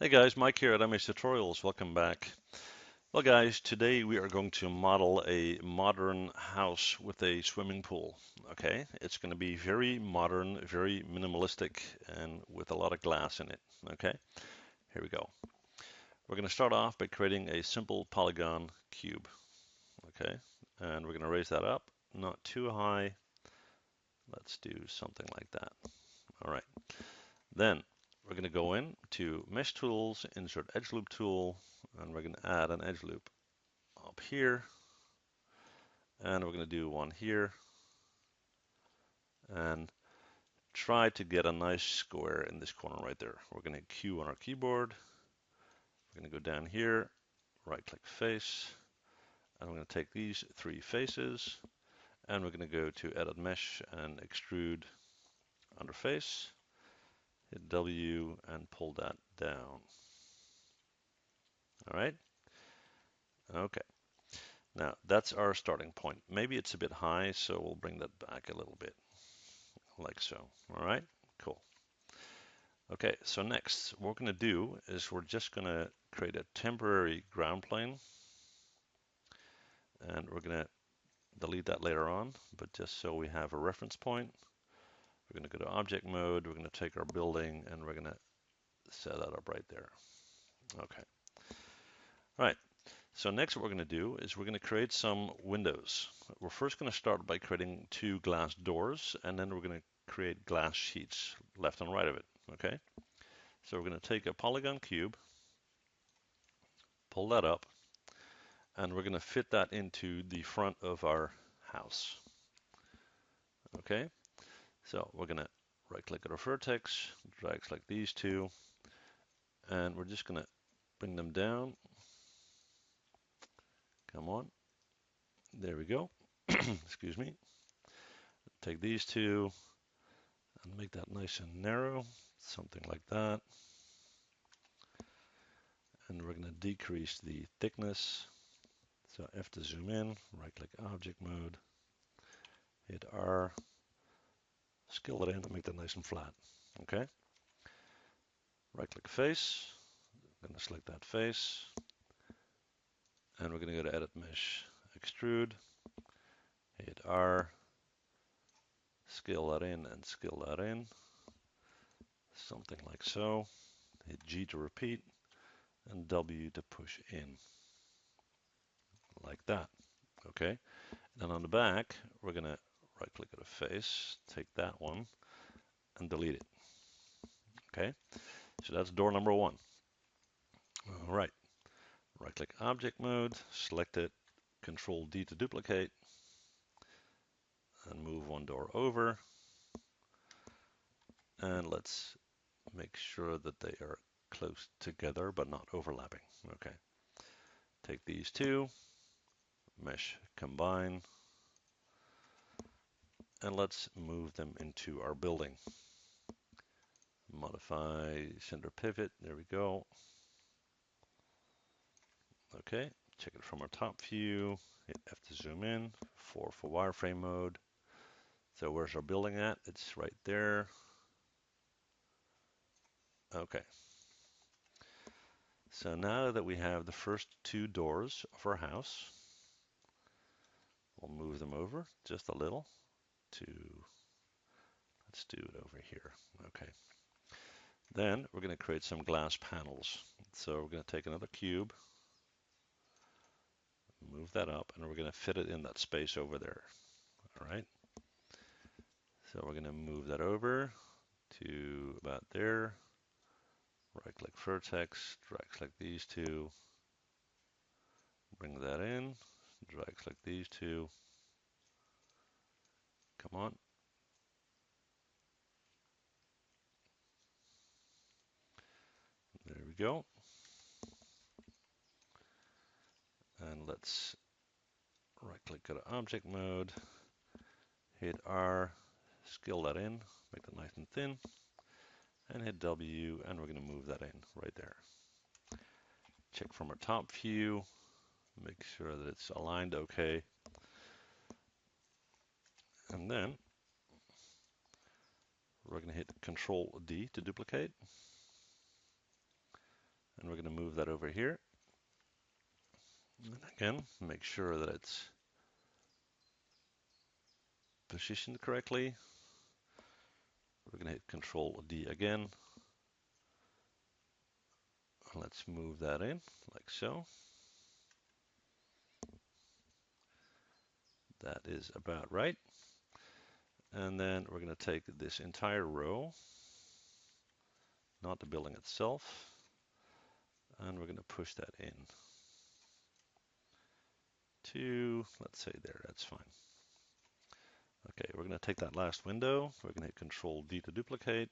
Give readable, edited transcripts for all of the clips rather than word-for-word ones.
Hey guys, Mike here at Hermes Tutorials. Welcome back. Well guys, today we are going to model a modern house with a swimming pool. Okay, it's going to be very modern, very minimalistic, and with a lot of glass in it. Okay, here we go. We're going to start off by creating a simple polygon cube. Okay, and we're going to raise that up, not too high. Let's do something like that. All right, then we're going to go in to Mesh Tools, insert Edge Loop tool, and we're going to add an edge loop up here, and we're going to do one here, and try to get a nice square in this corner right there. We're going to Q on our keyboard. We're going to go down here, right-click face, and we're going to take these three faces, and we're going to go to Edit Mesh and Extrude under face. Hit W and pull that down. All right. Okay. Now that's our starting point. Maybe it's a bit high, so we'll bring that back a little bit, like so. All right. Cool. Okay, so next, what we're going to do is we're just going to create a temporary ground plane, and we're going to delete that later on, but just so we have a reference point, we're going to go to object mode, we're going to take our building, and we're going to set that up right there. Okay. All right, so next what we're going to do is we're going to create some windows. We're first going to start by creating two glass doors, and then we're going to create glass sheets left and right of it. Okay, so we're going to take a polygon cube, pull that up, and we're going to fit that into the front of our house. Okay, so we're going to right click at our vertex, drag select these two, and we're just going to bring them down. Come on, there we go. Excuse me. Take these two and make that nice and narrow, something like that. And we're going to decrease the thickness. So F to zoom in, right click object mode, hit R, scale it in and make that nice and flat. Okay. Right click face, I'm going to select that face, and we're going to go to edit mesh, extrude, hit R, scale that in and scale that in, something like so. Hit G to repeat and W to push in, like that. Okay, and on the back, we're going to right click at a face, take that one and delete it. Okay, so that's door number one. All right, right click object mode, select it, Control D to duplicate, and move one door over. And let's make sure that they are close together but not overlapping. Okay, take these two, mesh combine, and let's move them into our building. Modify center pivot, there we go. Okay, check it from our top view, hit F to zoom in, 4 for wireframe mode. So where's our building at? It's right there. Okay. So now that we have the first two doors of our house, we'll move them over just a little to, let's do it over here. Okay. Then we're going to create some glass panels. So we're going to take another cube, move that up, and we're going to fit it in that space over there. All right. So we're going to move that over to about there. Right click vertex, drag select these two, bring that in, drag select these two. Come on. There we go. And let's right click, go to object mode, hit R, scale that in, make that nice and thin, and hit W, and we're going to move that in right there. Check from our top view, make sure that it's aligned okay. And then we're going to hit Control D to duplicate. And we're going to move that over here. And again, make sure that it's positioned correctly. We're going to hit Control D again. Let's move that in like so. That is about right. And then we're going to take this entire row, not the building itself, and we're going to push that in to, let's say there, that's fine. Okay, we're going to take that last window, we're going to hit Control D to duplicate,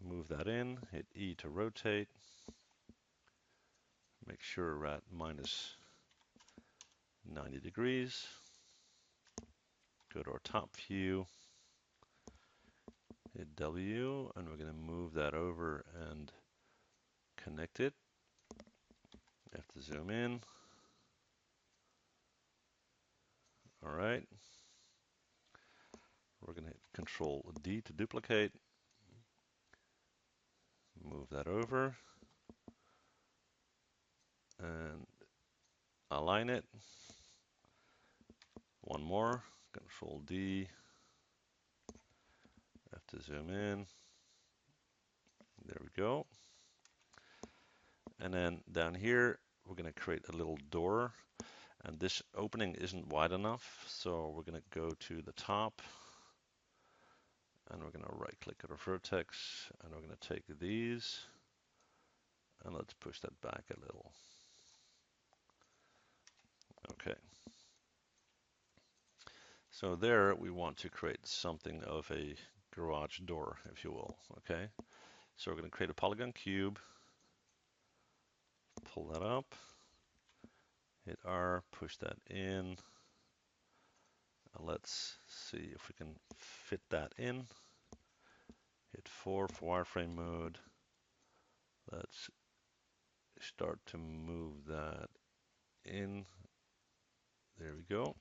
move that in, hit E to rotate, make sure we're at minus 90 degrees, go to our top view, hit W, and we're going to move that over and connect it. You have to zoom in. All right. We're going to hit Control D to duplicate, move that over, and align it. One more, Control D, have to zoom in. There we go. And then down here, we're going to create a little door. And this opening isn't wide enough, so we're going to go to the top. And we're going to right click at our vertex, and we're going to take these, and let's push that back a little. Okay. So there we want to create something of a garage door, if you will. Okay. So we're going to create a polygon cube, pull that up, hit R, push that in. Let's see if we can fit that in. Hit 4 for wireframe mode. Let's start to move that in. There we go.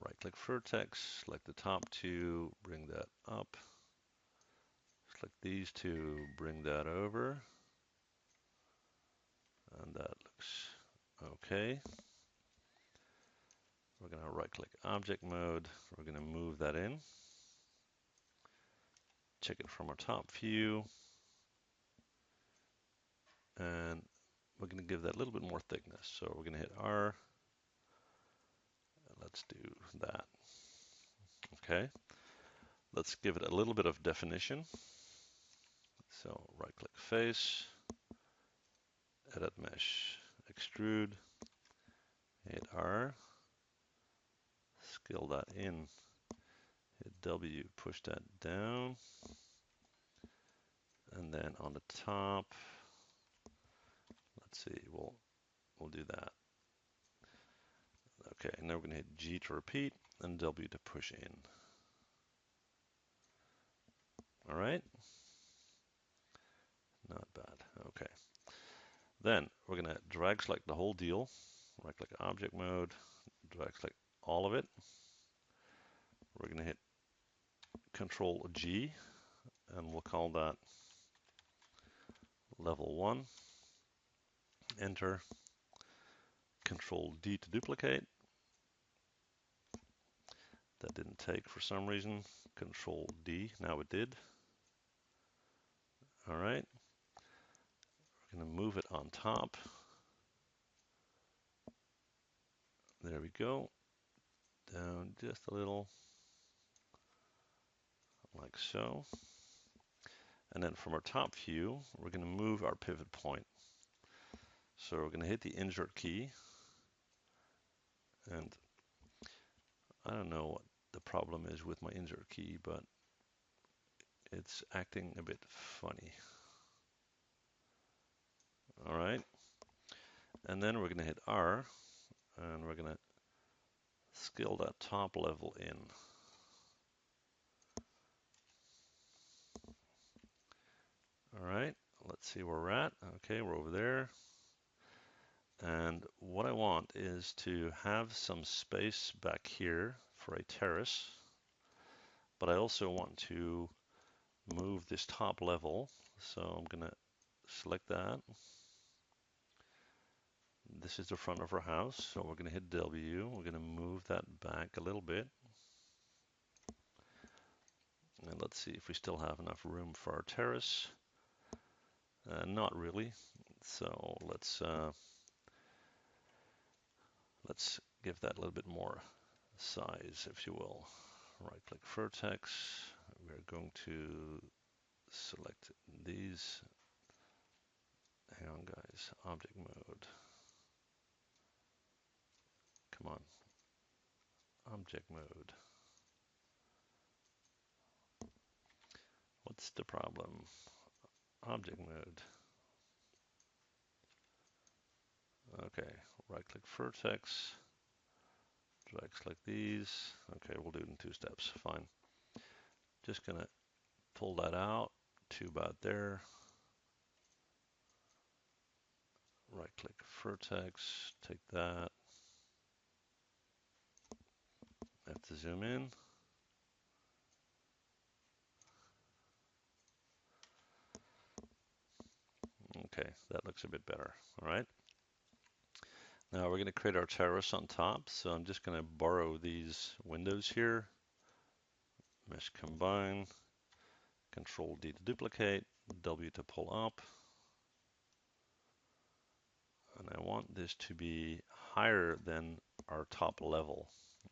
Right click vertex, select the top two, bring that up. Select these two, bring that over. And that looks okay. We're going to right click object mode. We're going to move that in. Check it from our top view. And we're going to give that a little bit more thickness. So we're going to hit R. And let's do that. Okay. Let's give it a little bit of definition. So right click face, edit mesh, extrude, hit R, scale that in, hit W, push that down, and then on the top, let's see, we'll do that. Okay, and now we're going to hit G to repeat and W to push in. All right, not bad. Okay, then we're going to drag select the whole deal, right click object mode, drag select all of it. We're going to hit Control G, and we'll call that level 1. Enter. Control D to duplicate. That didn't take for some reason. Control D, now it did. All right. We're going to move it on top. There we go. Down just a little, like so. And then from our top view, we're going to move our pivot point. So we're going to hit the insert key. And I don't know what the problem is with my insert key, but it's acting a bit funny. All right. And then we're going to hit R, and we're going to scale that top level in. All right, let's see where we're at. Okay, we're over there. And what I want is to have some space back here for a terrace, but I also want to move this top level. So I'm going to select that. This is the front of our house, so we're going to hit W. We're going to move that back a little bit. And let's see if we still have enough room for our terrace. Not really. So let's give that a little bit more size, if you will. Right-click vertex. We're going to select these. Hang on, guys. Object mode. Come on. Object mode. What's the problem? Object mode. Okay, right-click vertex. Drag select these. Okay, we'll do it in 2 steps. Fine. Just gonna pull that out to about there. Right-click vertex. Take that. I have to zoom in. Okay, that looks a bit better. All right. Now we're going to create our terrace on top. So I'm just going to borrow these windows here. Mesh combine. Control D to duplicate. W to pull up. And I want this to be higher than our top level.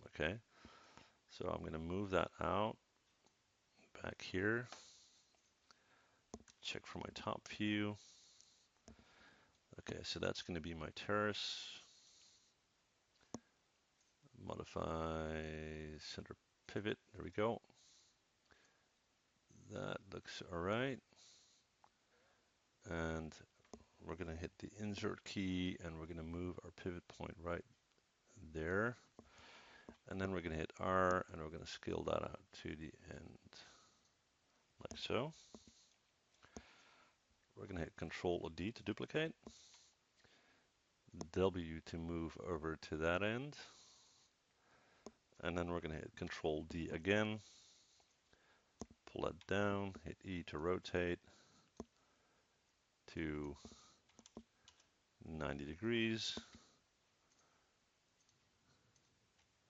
Okay. So I'm going to move that out back here. Check for my top view. Okay, so that's going to be my terrace. Modify center pivot. There we go. That looks all right. And we're going to hit the insert key and we're going to move our pivot point right there. And then we're going to hit R and we're going to scale that out to the end like so. We're going to hit Control D to duplicate. W to move over to that end. And then we're going to hit Control D again. Pull that down, hit E to rotate to 90 degrees.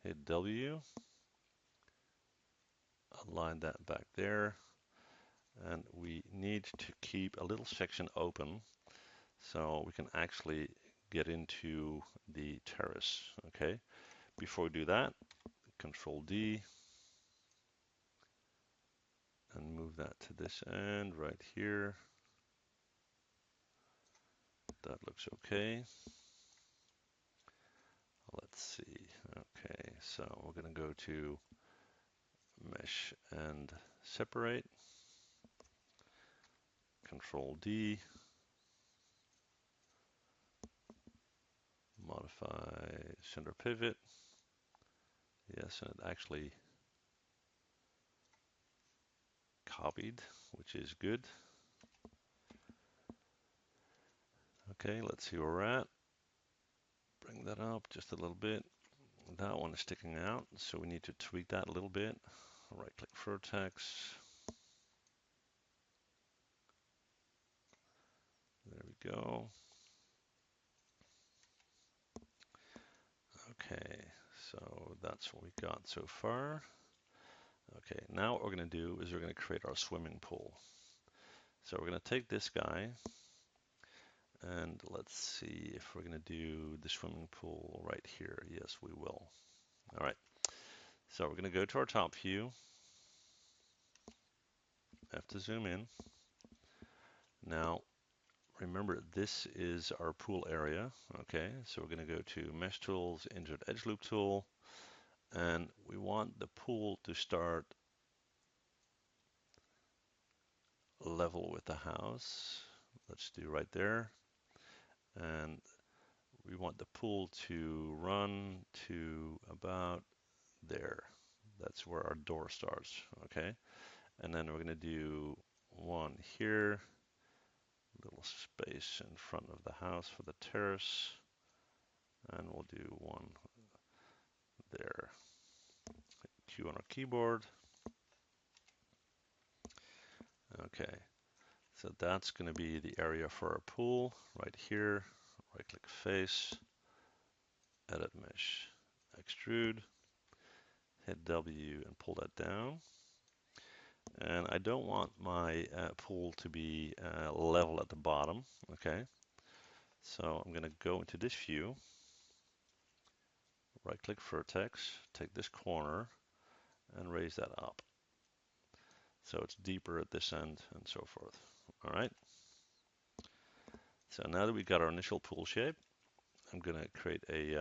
Hit W. Align that back there. And we need to keep a little section open so we can actually get into the terrace. Okay. Before we do that, Control D and move that to this end right here. That looks okay. Let's see. Okay, so we're going to go to Mesh and Separate. Control D. Modify Center Pivot. Yes, and it actually copied, which is good. Okay, let's see where we're at. Bring that up just a little bit. That one is sticking out, so we need to tweak that a little bit. Right-click vertex. There we go. Okay, so that's what we got so far. Okay, now what we're going to do is we're going to create our swimming pool. So we're going to take this guy, and let's see if we're going to do the swimming pool right here. Yes, we will. All right, so we're going to go to our top view. Have to zoom in. Now, remember, this is our pool area. Okay, so we're going to go to Mesh Tools, Insert Edge Loop Tool, and we want the pool to start level with the house. Let's do right there. And we want the pool to run to about there. That's where our door starts, okay? And then we're gonna do one here, little space in front of the house for the terrace, and we'll do one there. Hit Q on our keyboard. Okay, so that's going to be the area for our pool right here. Right click face, edit mesh, extrude, hit W and pull that down. And I don't want my pool to be level at the bottom, okay? So I'm going to go into this view, right click vertex, take this corner and raise that up. So it's deeper at this end and so forth. All right. So now that we got our initial pool shape, I'm going to create a,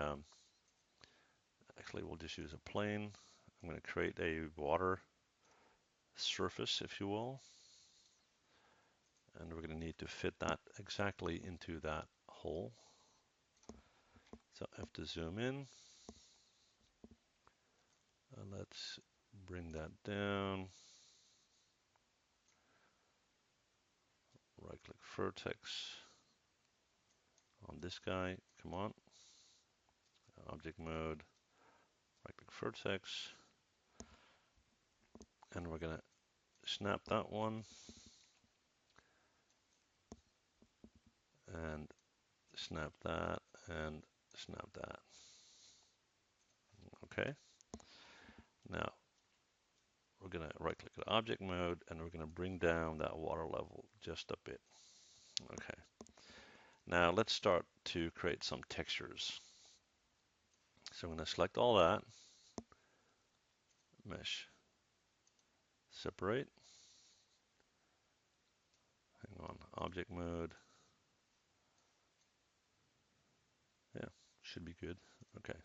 actually we'll just use a plane. I'm going to create a water surface, if you will. And we're going to need to fit that exactly into that hole. So I have to zoom in. Let's bring that down. Right click vertex on this guy. Come on. Object mode. Right click vertex. And we're going to snap that one. And snap that and snap that. Okay. Now we're going to right click at object mode and we're going to bring down that water level just a bit. Okay. Now let's start to create some textures. So I'm going to select all that, mesh, separate, hang on, object mode. Yeah, should be good. Okay.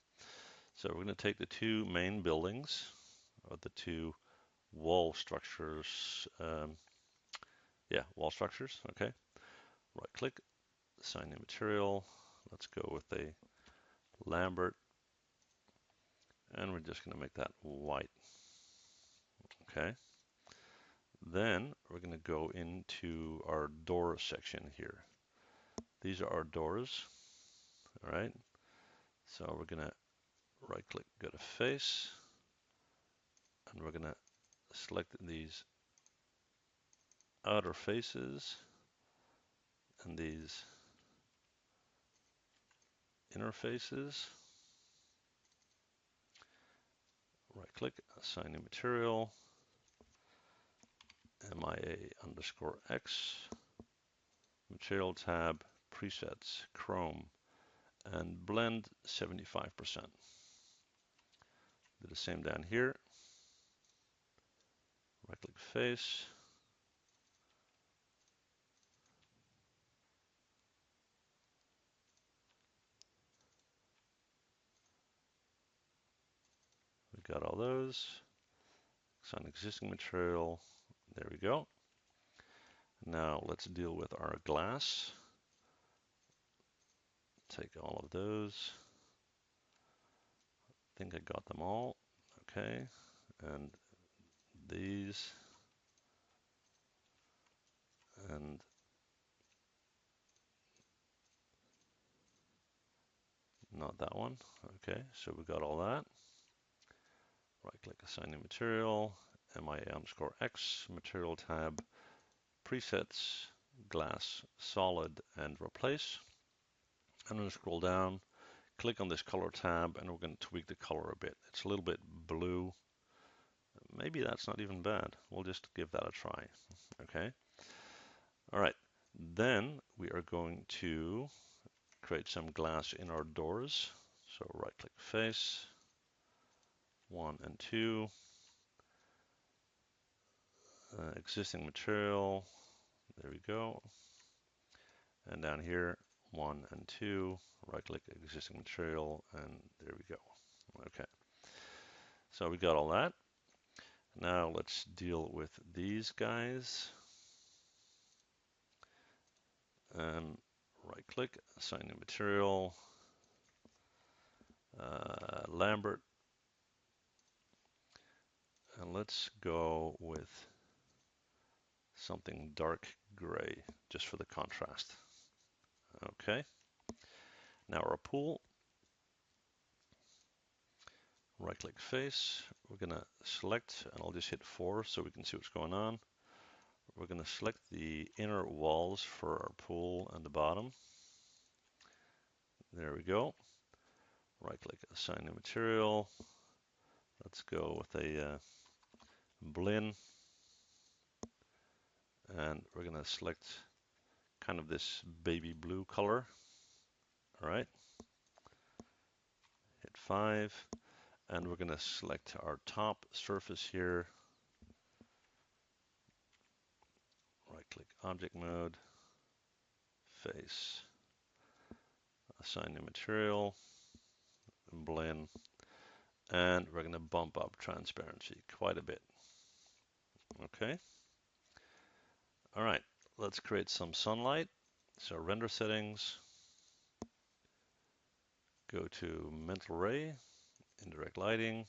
So we're going to take the two main buildings, or the two wall structures. Yeah, wall structures. Okay. Right click, assign new material. Let's go with a Lambert. And we're just going to make that white. Okay. Then we're going to go into our door section here. These are our doors. All right. So we're going to right click, go to face. And we're going to select these outer faces and these inner faces. Right click, assign new material, MIA_X, material tab, presets, chrome, and blend 75%. Do the same down here. Right click face. We got all those. Assign existing material. There we go. Now let's deal with our glass. Take all of those. I think I got them all. Okay. And these. And not that one. Okay, so we got all that. Right click, assign new material, MIA_X, material tab, presets, glass, solid, and replace. I'm going to scroll down, click on this color tab, and we're going to tweak the color a bit. It's a little bit blue. Maybe that's not even bad. We'll just give that a try. Okay. All right. Then we are going to create some glass in our doors. So right click face, 1 and 2. Existing material, there we go. And down here, 1 and 2, right click existing material, and there we go. Okay. So we got all that. Now let's deal with these guys. Right click, assign new material, Lambert. And let's go with something dark gray, just for the contrast. Okay. Now our pool. Right click face. We're going to select, and I'll just hit 4 so we can see what's going on. we're going to select the inner walls for our pool and the bottom. There we go. Right click, assign new material. Let's go with a blend. And we're going to select kind of this baby blue color. All right. Hit 5. And we're going to select our top surface here. Right click, object mode, face, assign new material, blend, and we're going to bump up transparency quite a bit. Okay. All right, let's create some sunlight. So render settings, go to mental ray, indirect lighting,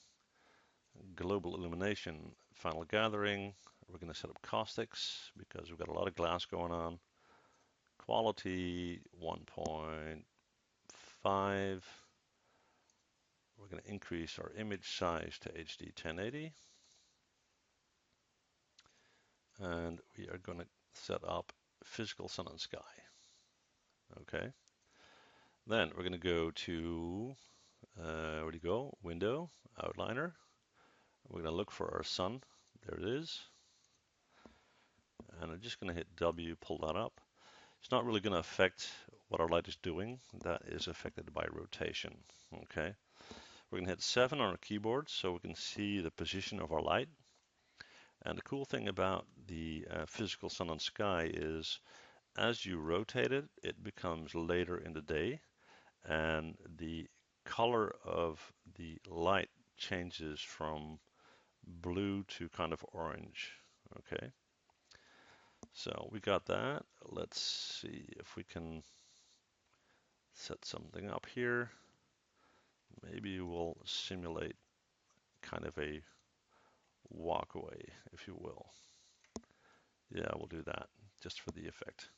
global illumination, final gathering. We're going to set up caustics because we've got a lot of glass going on. Quality 1.5. We're going to increase our image size to HD 1080. And we are going to set up physical sun and sky. Okay. Then we're going to go to, where do you go? Window, outliner. We're going to look for our sun. There it is. And I'm just going to hit W, pull that up. It's not really going to affect what our light is doing. That is affected by rotation. Okay. We're going to hit 7 on our keyboard so we can see the position of our light. And the cool thing about the physical sun and sky is as you rotate it, it becomes later in the day and the color of the light changes from blue to kind of orange. Okay, so we got that. Let's see if we can set something up here. Maybe we'll simulate kind of a walkway, if you will. Yeah, we'll do that just for the effect.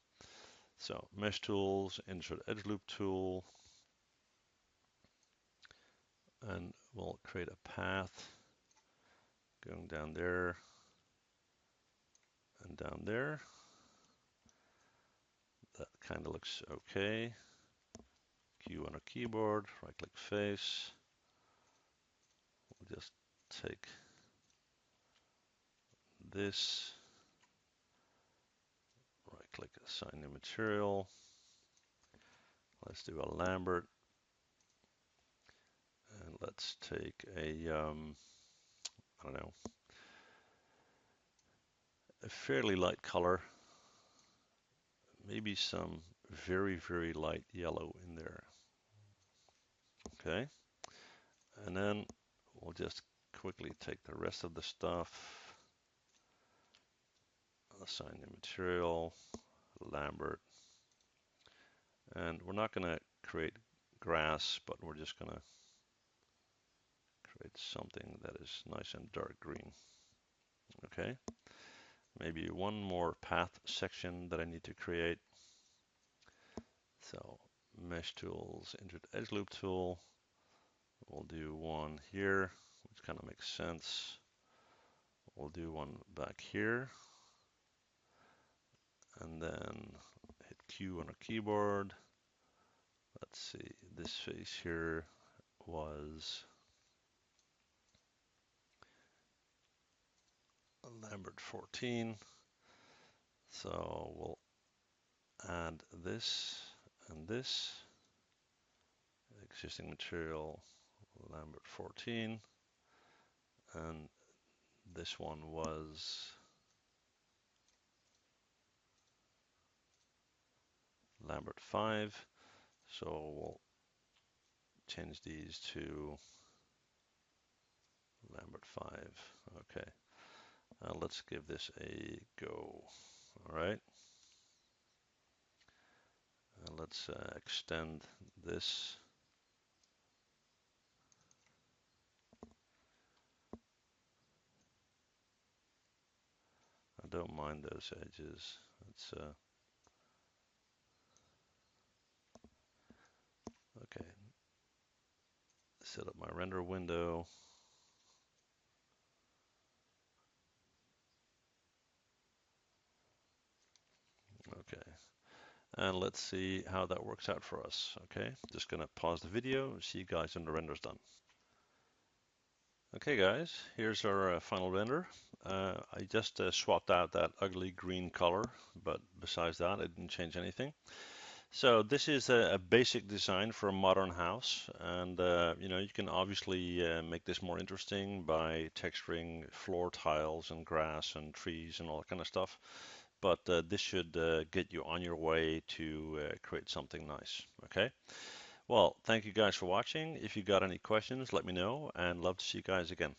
So mesh tools, insert edge loop tool, and we'll create a path going down there and down there. That kind of looks okay. Q on our keyboard, right click face. We'll just take this, right click assign new material. Let's do a Lambert. And let's take a, I don't know, a fairly light color. Maybe some very, very light yellow in there. Okay. And then we'll just quickly take the rest of the stuff, assign new material, Lambert. And we're not going to create grass, but we're just going to create something that is nice and dark green. Okay. Maybe one more path section that I need to create. So mesh tools, insert edge loop tool. We'll do one here, which kind of makes sense. We'll do one back here. And then hit Q on our keyboard. Let's see, this face here was Lambert 14. So we'll add this and this. Existing material, Lambert 14. And this one was Lambert 5. So we'll change these to Lambert 5. Okay. Let's give this a go. All right. Let's extend this. I don't mind those edges. Let's okay. Set up my render window. Okay, and let's see how that works out for us. Okay, just gonna pause the video, see you guys when the render's done. Okay guys, here's our final render. I just swapped out that ugly green color, but besides that, it didn't change anything. So this is a basic design for a modern house, and you know, you can obviously make this more interesting by texturing floor tiles and grass and trees and all that kind of stuff. But this should get you on your way to create something nice. Okay. Well, thank you guys for watching. If you got any questions, let me know, and love to see you guys again.